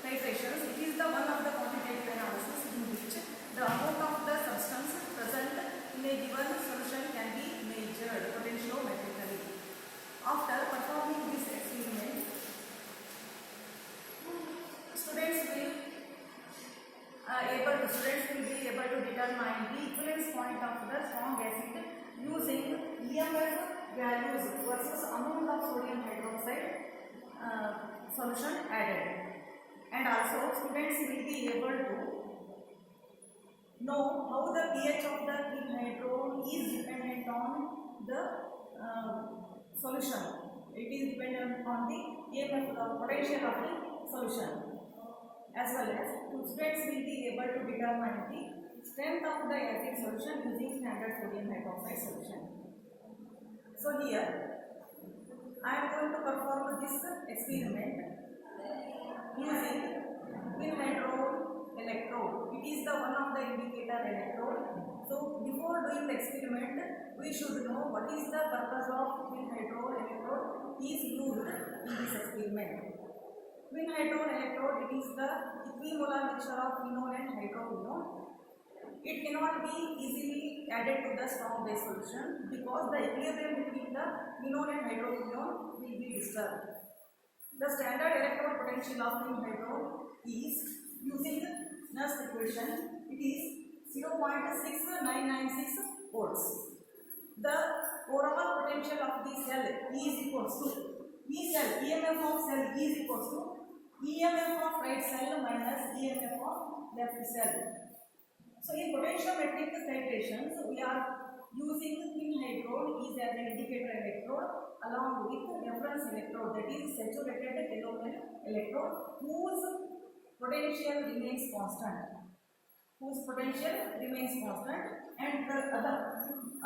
titrations. It is the one of the quantitative analysis in which the amount of the substance present in a given solution can be measured potentiometrically. After performing this experiment, students will be able to determine the equivalence point of the strong acid using EMF values versus amount of sodium hydroxide solution added. And also students will be able to know how the pH of the hydrol is dependent on the solution. It is dependent on the EMF potential of the solution. As well as students will be able to determine the strength of the acid solution using standard sodium hydroxide solution. So here I am going to perform this experiment using quinhydrol electrode. It is the one of the indicator electrode. So before doing the experiment, we should know what is the purpose of quinhydrol electrode is used in this experiment. Quinhydrol electrode, it is the equimolar mixture of quinone and hydroquinone. It cannot be easily added to the strong base solution because the equilibrium between the quinone and hydroquinone will be disturbed. The standard electrode potential of quinhydrol is using the Nernst equation. It is 0.6996 volts. The overall potential of the cell is equals to EMF of cell is equals to EMF of right cell minus EMF of left cell. So in potentiometric titrations, we are using quinhydrol is as an indicator electrode along with reference electrode, that is saturated yellow electrode, whose potential remains constant. And the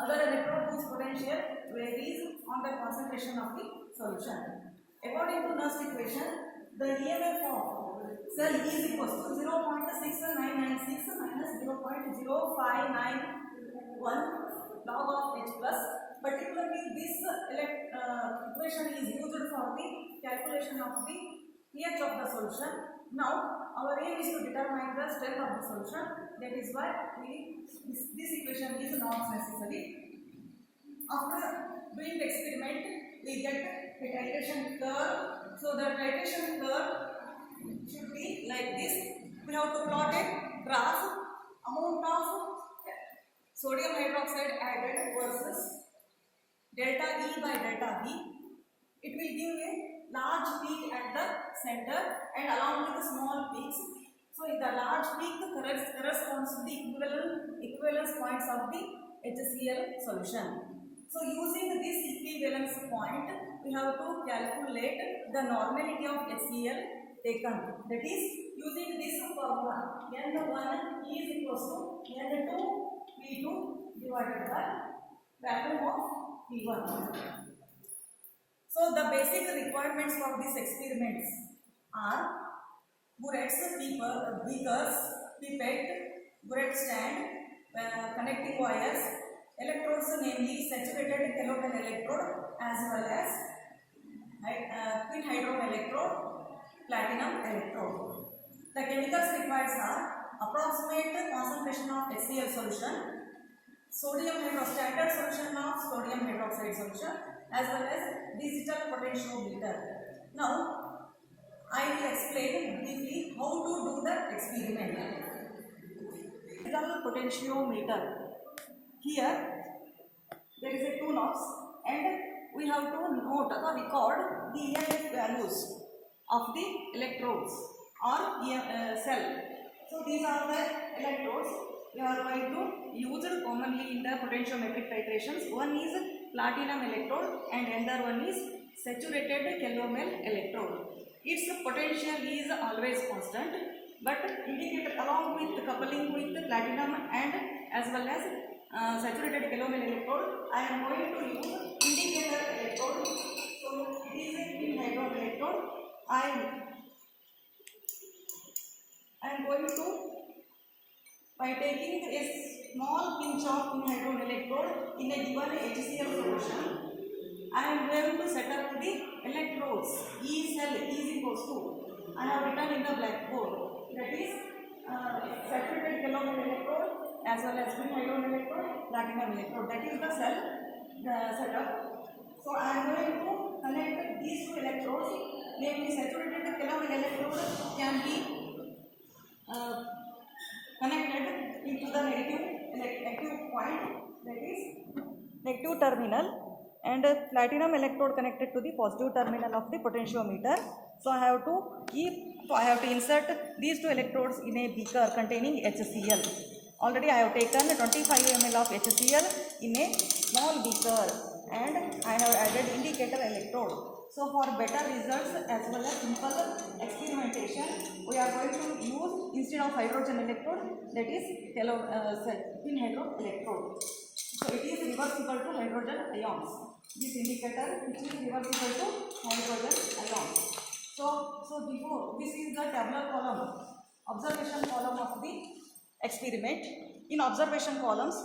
other electrode whose potential varies on the concentration of the solution. According to Nernst equation, the EMF of cell is equals to 0.6996 minus 0.0591 log of H plus. Particularly this equation is used for the calculation of the pH of the solution. Now our aim is to determine the strength of the solution. That is why this equation is not necessary. After doing the experiment, we get a titration curve. So the titration curve should be like this. We have to plot a graph, amount of sodium hydroxide added versus delta E by delta V. It will give a large peak at the center and along with the small peaks. So the large peak corresponds to the equivalence points of the HCl solution. So using this equivalence point, we have to calculate the normality of HCl taken. That is using this formula, N1 is equals to N2 P2 divided by value of P1. So the basic requirements for these experiments are burettes, beakers, pipette, burette stand, connecting wires, electrodes, namely saturated yellow electrode as well as quinhydrol electrode, platinum electrode. The chemicals required are approximate concentration of HCl solution, standard solution of sodium hydroxide solution, as well as digital potentiometer. Now I will explain briefly how to do the experiment. Digital potentiometer. Here there is a 2 knobs and we have to note or record the EMF values of the electrodes or cell. So these are the electrodes we are going to use commonly in the potentiometric titrations. One is platinum electrode and another one is saturated calomel electrode. Its potential is always constant, but indicator along with coupling with platinum and as well as saturated calomel electrode, I am going to use indicator electrode. So it is a quinhydrol electrode. I am going to, by taking a small pinch of quinhydrol electrode in a given HCl solution, I am going to set up the electrodes. E cell is equals to, I have written in the blackboard. That is saturated gallium electrode as well as green hydrogen electrode, platinum electrode. That is the cell setup. So I am going to connect these two electrodes. Namely, saturated gallium electrode can be connected into the negative point, that is negative terminal, and platinum electrode connected to the positive terminal of the potentiometer. So I have to insert these two electrodes in a beaker containing HCl. Already I have taken 25 ml of HCl in a small beaker and I have added indicator electrode. So for better results as well as simple experimentation, we are going to use, instead of hydrogen electrode, that is pin hydro electrode. So it is reversible to hydrogen ions. This indicator which is reversible to hydrogen ions. So before, this is the tabular column, observation column of the experiment. In observation columns,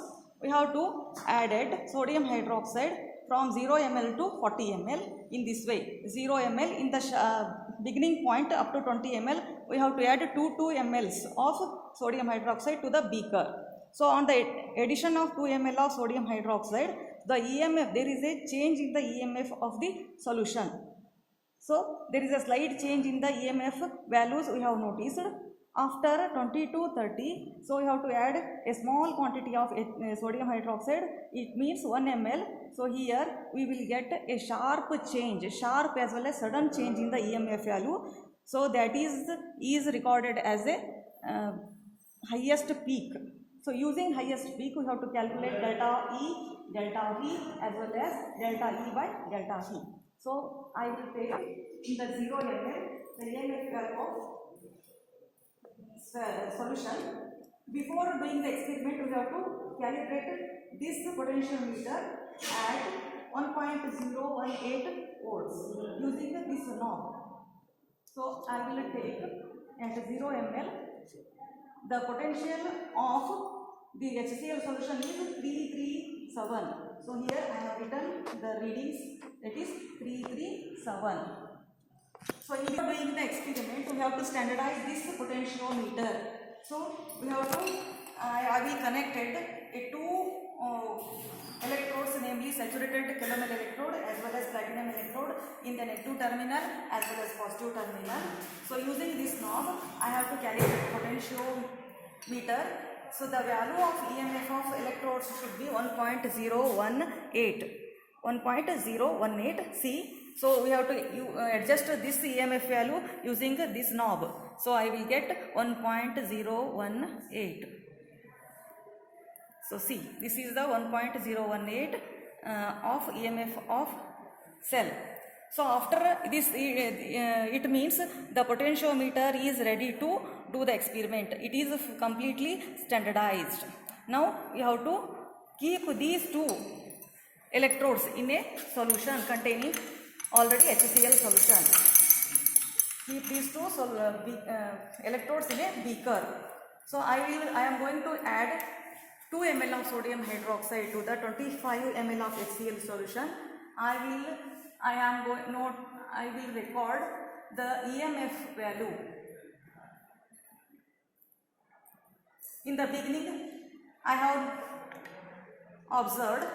we have to add sodium hydroxide from 0 ml to 40 ml in this way. 0 ml in the beginning point up to 20 ml, we have to add 2 ml of sodium hydroxide to the beaker. So on the addition of 2 ml of sodium hydroxide, the EMF, there is a change in the EMF of the solution. So there is a slight change in the EMF values we have noticed. After 20 to 30, so we have to add a small quantity of sodium hydroxide. It means 1 ml. So here we will get a sharp change, sharp as well as sudden change in the EMF value. So that is recorded as a highest peak. So using highest peak, we have to calculate delta E, delta V as well as delta E by delta V. So I will take in the 0 ml the EMF value of solution. Before doing the experiment, we have to calibrate this potentiometer at 1.018 volts using this knob. So I will take at 0 ml, the potential of the HCl solution is 337. So here I have written the readings, that is 337. So in doing the experiment, we have to standardize this potentiometer. So we have to, I will connected a two electrodes, namely saturated calomel electrode as well as platinum electrode in the negative terminal as well as positive terminal. So using this knob, I have to calibrate potentiometer. So the value of EMF of electrodes should be 1.018. 1.018 C. So we have to adjust this EMF value using this knob. So I will get 1.018. So see, this is the 1.018 of EMF of cell. So after this, it means the potentiometer is ready to do the experiment. It is completely standardized. Now we have to keep these two electrodes in a solution containing already HCl solution. Keep these two electrodes in a beaker. So I am going to add 2 ml of sodium hydroxide to the 25 ml of HCl solution. I will record the EMF value. In the beginning, I have observed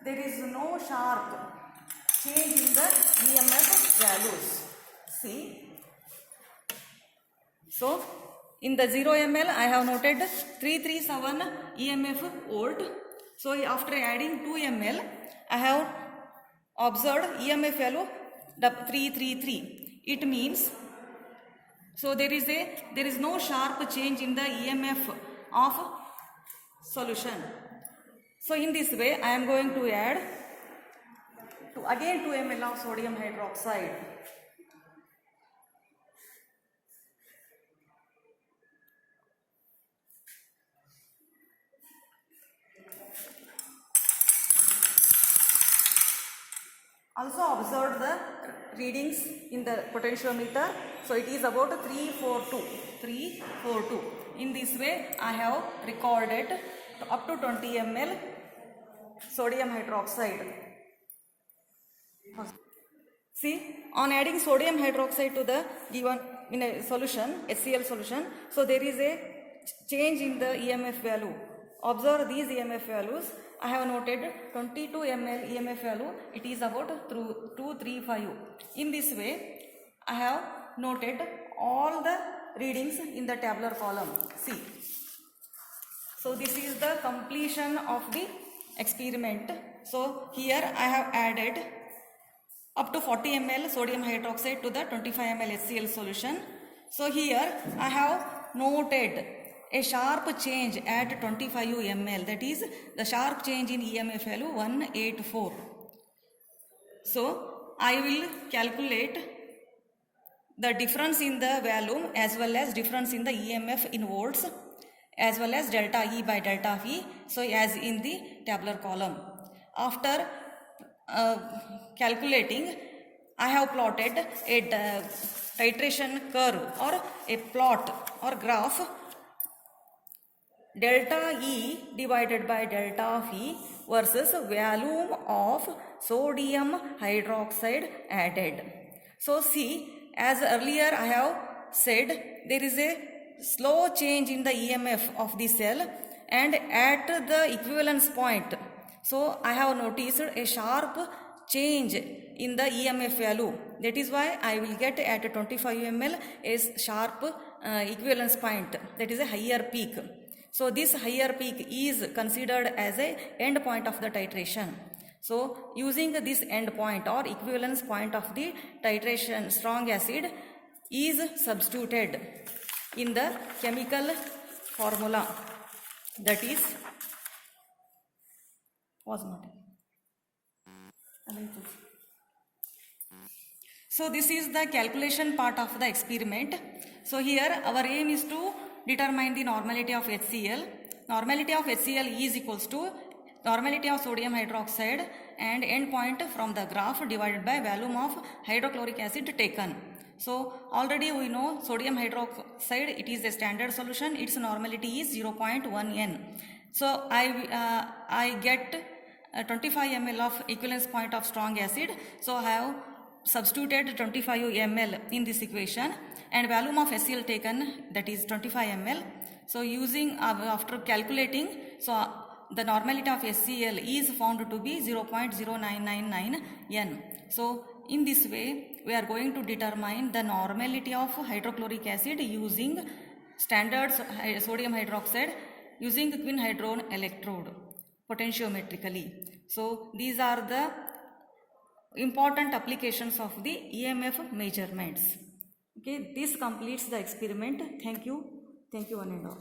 there is no sharp change in the EMF values. See. So, in the 0 ml, I have noted 337 EMF volt. So, after adding 2 ml, I have observed EMF value 333. It means, so there is no sharp change in the EMF of solution. So in this way, I am going to add again 2 ml of sodium hydroxide. Also observe the readings in the potentiometer. So it is about 342. In this way, I have recorded up to 20 ml sodium hydroxide. See, on adding sodium hydroxide to the given in a solution, HCl solution, so there is a change in the EMF value. Observe these EMF values. I have noted 22 ml EMF value. It is about 235. In this way, I have noted all the readings in the tabular column. See. So this is the completion of the experiment. So here I have added up to 40 ml sodium hydroxide to the 25 ml HCl solution. So here I have noted a sharp change at 25 ml, that is the sharp change in EMF value 184. So I will calculate the difference in the volume as well as difference in the EMF in volts as well as delta E by delta V, so as in the tabular column. After calculating, I have plotted a titration curve or a plot or graph, delta E divided by delta V versus volume of sodium hydroxide added. So see, as earlier I have said, there is a slow change in the EMF of the cell, and at the equivalence point, so I have noticed a sharp change in the EMF value. That is why I will get at 25 ml a sharp equivalence point, that is a higher peak. So this higher peak is considered as a end point of the titration. So using this end point or equivalence point of the titration, strong acid is substituted in the chemical formula, that is So this is the calculation part of the experiment. So here our aim is to determine the normality of HCl. Normality of HCl is equals to normality of sodium hydroxide and end point from the graph divided by volume of hydrochloric acid taken. So already we know sodium hydroxide, it is a standard solution, its normality is 0.1 N. So I get 25 ml of equivalence point of strong acid. So I have substituted 25 ml in this equation, and volume of HCl taken, that is 25 ml. So using after calculating, so the normality of HCl is found to be 0.0999 N. So in this way we are going to determine the normality of hydrochloric acid using standard sodium hydroxide using quinhydrone electrode potentiometrically. So these are the important applications of the EMF measurements. Okay, this completes the experiment. Thank you one and all.